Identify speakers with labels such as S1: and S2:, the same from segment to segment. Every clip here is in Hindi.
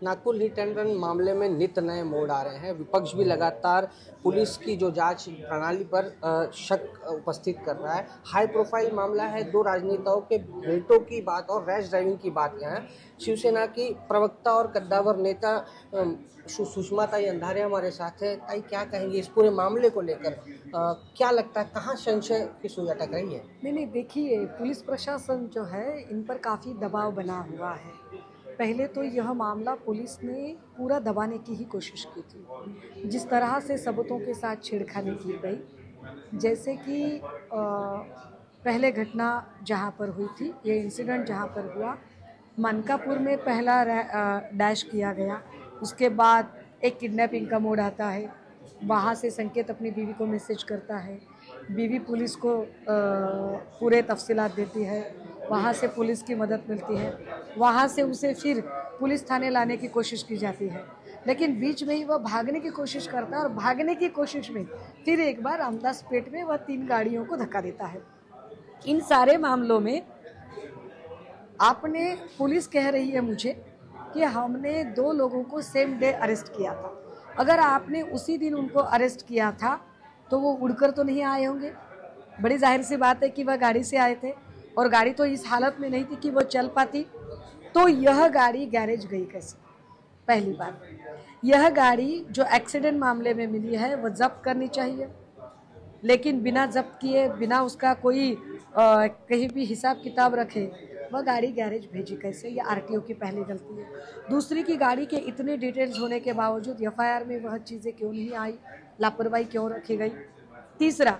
S1: नागपुर हिट एंड रन मामले में नित नए मोड़ आ रहे हैं। विपक्ष भी लगातार पुलिस की जो जांच प्रणाली पर शक उपस्थित कर रहा है। हाई प्रोफाइल मामला है, दो राजनेताओं के बेटों की बात और रैश ड्राइविंग की बात यहाँ है। शिवसेना की प्रवक्ता और कद्दावर नेता सुषमा ताई अंधारे हमारे साथ है। ताई, क्या कहेंगे इस पूरे मामले को लेकर? क्या लगता है कहाँ संशय की सुई अटक रही है?
S2: नहीं, देखिए, पुलिस प्रशासन जो है इन पर काफ़ी दबाव बना हुआ है। पहले तो यह मामला पुलिस ने पूरा दबाने की ही कोशिश की थी। जिस तरह से सबूतों के साथ छेड़खानी की गई, जैसे कि पहले घटना जहाँ पर हुई थी, ये इंसिडेंट जहाँ पर हुआ, मनकापुर में पहला डैश किया गया। उसके बाद एक किडनैपिंग का मोड आता है। वहाँ से संकेत अपनी बीवी को मैसेज करता है, बीवी पुलिस को पूरे तफसीलात देती है, वहाँ से पुलिस की मदद मिलती है, वहाँ से उसे फिर पुलिस थाने लाने की कोशिश की जाती है, लेकिन बीच में ही वह भागने की कोशिश करता है और भागने की कोशिश में फिर एक बार रामदासपेट में वह 3 गाड़ियों को धक्का देता है। इन सारे मामलों में आपने पुलिस कह रही है मुझे कि हमने 2 लोगों को सेम डे अरेस्ट किया था। अगर आपने उसी दिन उनको अरेस्ट किया था तो वो उड़कर तो नहीं आए होंगे। बड़ी जाहिर सी बात है कि वह गाड़ी से आए थे और गाड़ी तो इस हालत में नहीं थी कि वो चल पाती। तो यह गाड़ी गैरेज गई कैसे? पहली बात, यह गाड़ी जो एक्सीडेंट मामले में मिली है वह जब्त करनी चाहिए, लेकिन बिना जब्त किए, बिना उसका कोई कहीं भी हिसाब किताब रखे वह गाड़ी गैरेज भेजी कैसे? ये आरटीओ की पहली गलती है। दूसरी की गाड़ी के इतने डिटेल्स होने के बावजूद एफआईआर में वह चीज़ें क्यों नहीं आई? लापरवाही क्यों रखी गई? तीसरा,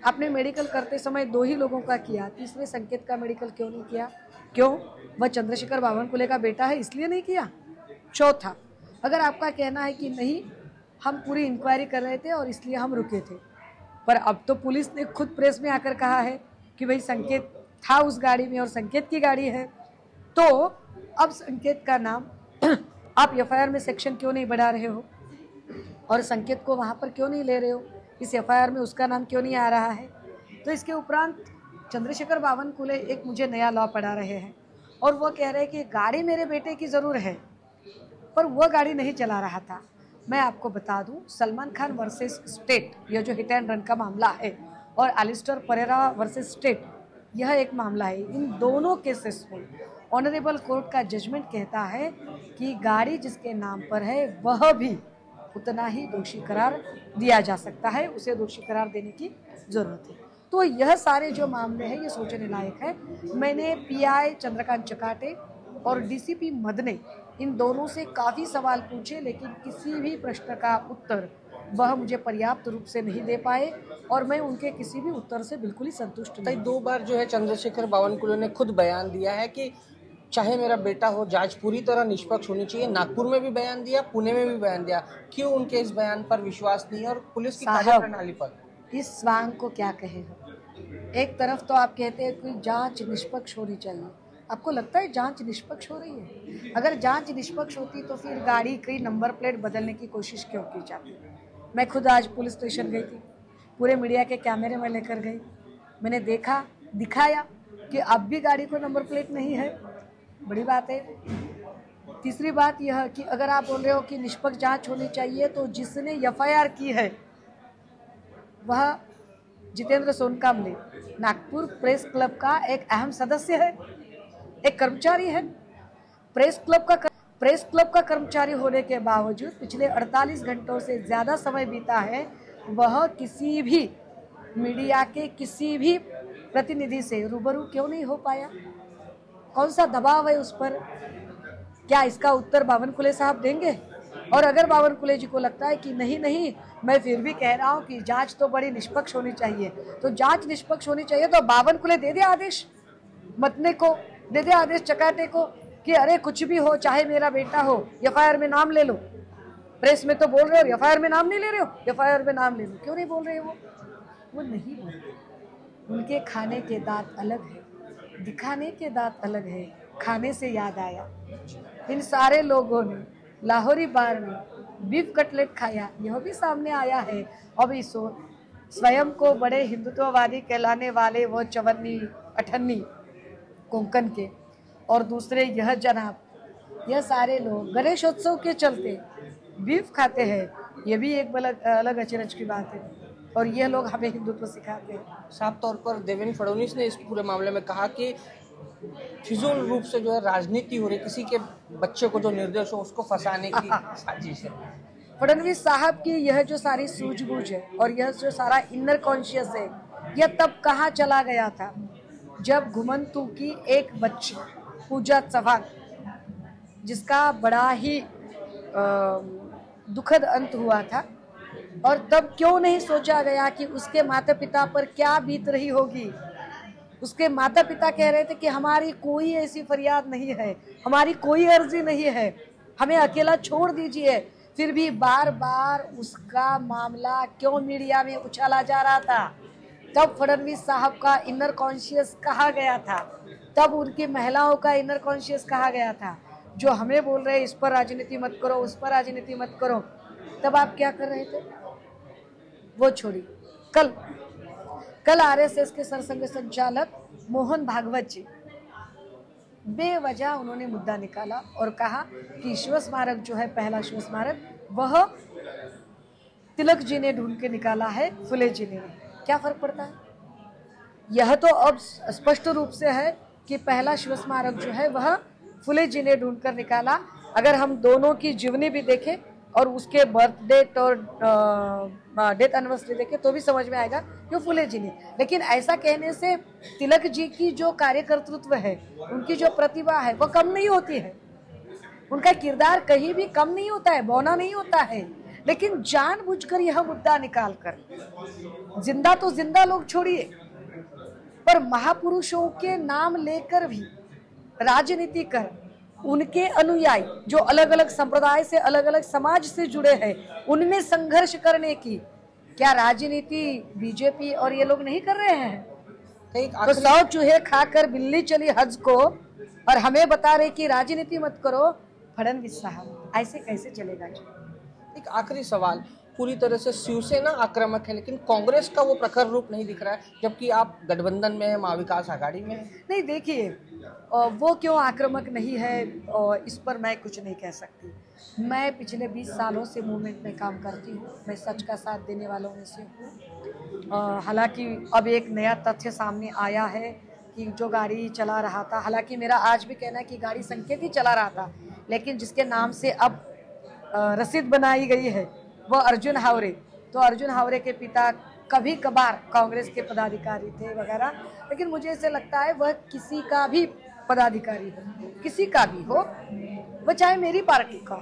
S2: आपने मेडिकल करते समय 2 ही लोगों का किया, तीसरे संकेत का मेडिकल क्यों नहीं किया? क्यों? वह चंद्रशेखर बावनकुले का बेटा है इसलिए नहीं किया? चौथा, अगर आपका कहना है कि नहीं, हम पूरी इंक्वायरी कर रहे थे और इसलिए हम रुके थे, पर अब तो पुलिस ने खुद प्रेस में आकर कहा है कि भाई संकेत था उस गाड़ी में और संकेत की गाड़ी है, तो अब संकेत का नाम आप एफआईआर में सेक्शन क्यों नहीं बढ़ा रहे हो और संकेत को वहाँ पर क्यों नहीं ले रहे हो? इस एफआईआर में उसका नाम क्यों नहीं आ रहा है? तो इसके उपरांत चंद्रशेखर बावनकुले एक मुझे नया लॉ पढ़ा रहे हैं और वो कह रहे हैं कि गाड़ी मेरे बेटे की ज़रूर है, पर वह गाड़ी नहीं चला रहा था। मैं आपको बता दूं, सलमान खान वर्सेस स्टेट, यह जो हिट एंड रन का मामला है, और एलिस्टर परेरा वर्सेस स्टेट, यह एक मामला है। इन दोनों केसेस में ऑनरेबल कोर्ट का जजमेंट कहता है कि गाड़ी जिसके नाम पर है वह भी उतना ही दोषी करार दिया जा सकता है, उसे दोषी करार देने की जरूरत है। तो यह सारे जो मामले हैं ये सोचने लायक है। मैंने पीआई चंद्रकांत चकाटे और डीसीपी मद ने इन दोनों से काफ़ी सवाल पूछे, लेकिन किसी भी प्रश्न का उत्तर वह मुझे पर्याप्त रूप से नहीं दे पाए और मैं उनके किसी भी उत्तर से बिल्कुल ही संतुष्ट नहीं।
S1: 2 बार जो है चंद्रशेखर बावनकुले ने खुद बयान दिया है कि चाहे मेरा बेटा हो, जांच पूरी तरह निष्पक्ष होनी चाहिए। नागपुर में भी बयान दिया, पुणे में भी बयान दिया। क्यों उनके इस बयान पर विश्वास नहीं है और पुलिस की कार्यप्रणाली पर?
S2: इस स्वांग को क्या कहे हम? एक तरफ तो आप कहते हैं कि जांच निष्पक्ष होनी चाहिए। आपको लगता है जांच निष्पक्ष हो रही है? अगर जांच निष्पक्ष होती तो फिर गाड़ी की नंबर प्लेट बदलने की कोशिश क्यों की जाती? मैं खुद आज पुलिस स्टेशन गई थी, पूरे मीडिया के कैमरे में लेकर गई, मैंने देखा, दिखाया कि अब भी गाड़ी को नंबर प्लेट नहीं है। बड़ी बात है। तीसरी बात यह कि अगर आप बोल रहे हो कि निष्पक्ष जांच होनी चाहिए, तो जिसने एफआईआर की है वह जितेंद्र सोनकामले नागपुर प्रेस क्लब का एक अहम सदस्य है, एक कर्मचारी है। प्रेस क्लब का कर्मचारी होने के बावजूद पिछले 48 घंटों से ज़्यादा समय बीता है, वह किसी भी मीडिया के किसी भी प्रतिनिधि से रूबरू क्यों नहीं हो पाया? कौन सा दबाव है उस पर? क्या इसका उत्तर बावनकुले साहब देंगे? और अगर बावनकुले जी को लगता है कि नहीं, मैं फिर भी कह रहा हूँ कि जांच तो बड़ी निष्पक्ष होनी चाहिए, तो जांच निष्पक्ष होनी चाहिए तो बावनकुले दे दे आदेश, मतने को दे दे आदेश, चकाटे को, कि अरे कुछ भी हो, चाहे मेरा बेटा हो, एफआईआर में नाम ले लो। प्रेस में तो बोल रहे हो एफआईआर में नाम नहीं ले रहे हो, एफआईआर में नाम ले लो। क्यों नहीं बोल रहे वो नहीं बोल रहे। उनके खाने के दांत अलग है, दिखाने के दांत अलग है। खाने से याद आया, इन सारे लोगों ने लाहौरी बार में बीफ कटलेट खाया, यह भी सामने आया है। अभी स्वयं को बड़े हिंदुत्ववादी कहलाने वाले वो 54 58 कोंकण के और दूसरे यह जनाब यह सारे लोग गणेशोत्सव के चलते बीफ खाते हैं, ये भी एक अलग अचरज की बात है। और ये लोग हमें हिंदुत्व सिखाते हैं।
S1: साफ तौर पर देवेंद्र फडणवीस ने इस पूरे मामले में कहा कि फिजूल रूप से जो है राजनीति हो रही, किसी के बच्चे को जो निर्दोष हो उसको फंसाने की साजिश है।
S2: फडणवीस साहब की यह जो सारी सूझबूझ है और यह जो सारा इनर कॉन्शियस है, यह तब कहाँ चला गया था जब घुमंतु की एक बच्ची पूजा चव्हाण, जिसका बड़ा ही दुखद अंत हुआ था, और तब क्यों नहीं सोचा गया कि उसके माता पिता पर क्या बीत रही होगी। उसके माता पिता कह रहे थे कि हमारी कोई ऐसी फरियाद नहीं है, हमारी कोई अर्जी नहीं है, हमें अकेला छोड़ दीजिए। फिर भी बार बार उसका मामला क्यों मीडिया में उछाला जा रहा था। तब फडणवीस साहब का इनर कॉन्शियस कहा गया था, तब उनकी महिलाओं का इनर कॉन्शियस कहा गया था, जो हमें बोल रहे इस पर राजनीति मत करो, उस पर राजनीति मत करो। तब आप क्या कर रहे थे, वो छोड़ी। कल आरएसएस के सरसंघ संचालक मोहन भागवत जी बेवजह उन्होंने मुद्दा निकाला और कहा कि शिव स्मारक जो है, पहला शिव स्मारक, वह तिलक जी ने ढूंढ के निकाला है, फुले जी ने। क्या फर्क पड़ता है? यह तो अब स्पष्ट रूप से है कि पहला शिव स्मारक जो है वह फुले जी ने ढूंढ कर निकाला। अगर हम दोनों की जीवनी भी देखें और उसके बर्थ डेट और डेथ एनिवर्सरी देखें तो भी समझ में आएगा कि फुले जी ने। लेकिन ऐसा कहने से तिलक जी की जो कार्यकर्तृत्व है, उनकी जो प्रतिभा है, वो कम नहीं होती है। उनका किरदार कहीं भी कम नहीं होता है, बौना नहीं होता है। लेकिन जानबूझकर यह मुद्दा निकालकर, जिंदा तो जिंदा लोग छोड़िए, पर महापुरुषों के नाम लेकर भी राजनीति कर उनके अनुयायी जो अलग अलग संप्रदाय से, अलग अलग समाज से जुड़े हैं, उनमें संघर्ष करने की क्या राजनीति बीजेपी और ये लोग नहीं कर रहे हैं? तो 100 चूहे खाकर बिल्ली चली हज को और हमें बता रहे कि राजनीति मत करो। फडणवीस साहब, ऐसे कैसे चलेगा?
S1: एक आखिरी सवाल, पूरी तरह से शिवसेना आक्रामक है लेकिन कांग्रेस का वो प्रखर रूप नहीं दिख रहा है, जबकि आप गठबंधन में है, महाविकास आघाड़ी में है।
S2: नहीं, देखिए, वो क्यों आक्रामक नहीं है इस पर मैं कुछ नहीं कह सकती। मैं पिछले 20 सालों से मूवमेंट में काम करती हूँ, मैं सच का साथ देने वालों में से हूँ। हालांकि अब एक नया तथ्य सामने आया है कि जो गाड़ी चला रहा था, हालांकि मेरा आज भी कहना है कि गाड़ी संकेत ही चला रहा था, लेकिन जिसके नाम से अब रसीद बनाई गई है वो अर्जुन हावरे। तो अर्जुन हावरे के पिता कभी कभार कांग्रेस के पदाधिकारी थे वगैरह, लेकिन मुझे ऐसे लगता है वह किसी का भी पदाधिकारी हो, किसी का भी हो, वह चाहे मेरी पार्टी का,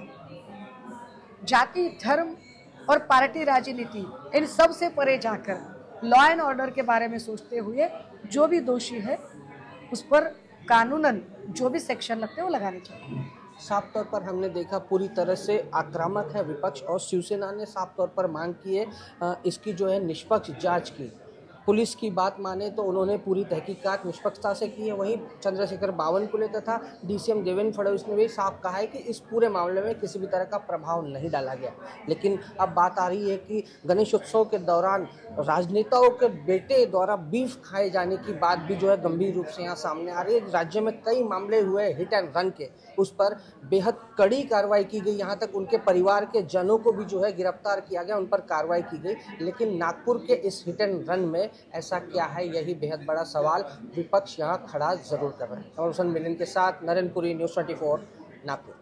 S2: जाति, धर्म और पार्टी राजनीति, इन सब से परे जाकर लॉ एंड ऑर्डर के बारे में सोचते हुए जो भी दोषी है उस पर कानूनन जो भी सेक्शन लगते हैं वो लगाने चाहिए।
S1: साफ तौर पर हमने देखा पूरी तरह से आक्रामक है विपक्ष, और शिवसेना ने साफ तौर पर मांग की है इसकी जो है निष्पक्ष जांच की। पुलिस की बात माने तो उन्होंने पूरी तहकीकात निष्पक्षता से की है। वहीं चंद्रशेखर बावनकुले तथा डीसीएम देवेंद्र फडणवीस ने भी साफ कहा है कि इस पूरे मामले में किसी भी तरह का प्रभाव नहीं डाला गया। लेकिन अब बात आ रही है कि गणेश उत्सव के दौरान राजनेताओं के बेटे द्वारा बीफ खाए जाने की बात भी जो है गंभीर रूप से यहाँ सामने आ रही है। राज्य में कई मामले हुए हिट एंड रन के, उस पर बेहद कड़ी कार्रवाई की गई, यहाँ तक उनके परिवार के जनों को भी जो है गिरफ्तार किया गया, उन पर कार्रवाई की गई। लेकिन नागपुर के इस हिट एंड रन में ऐसा क्या है, यही बेहद बड़ा सवाल विपक्ष यहाँ खड़ा जरूर कर रहे हैं। और मिलन के साथ नरेंद्र पुरी, न्यूज़ 24, नागपुर।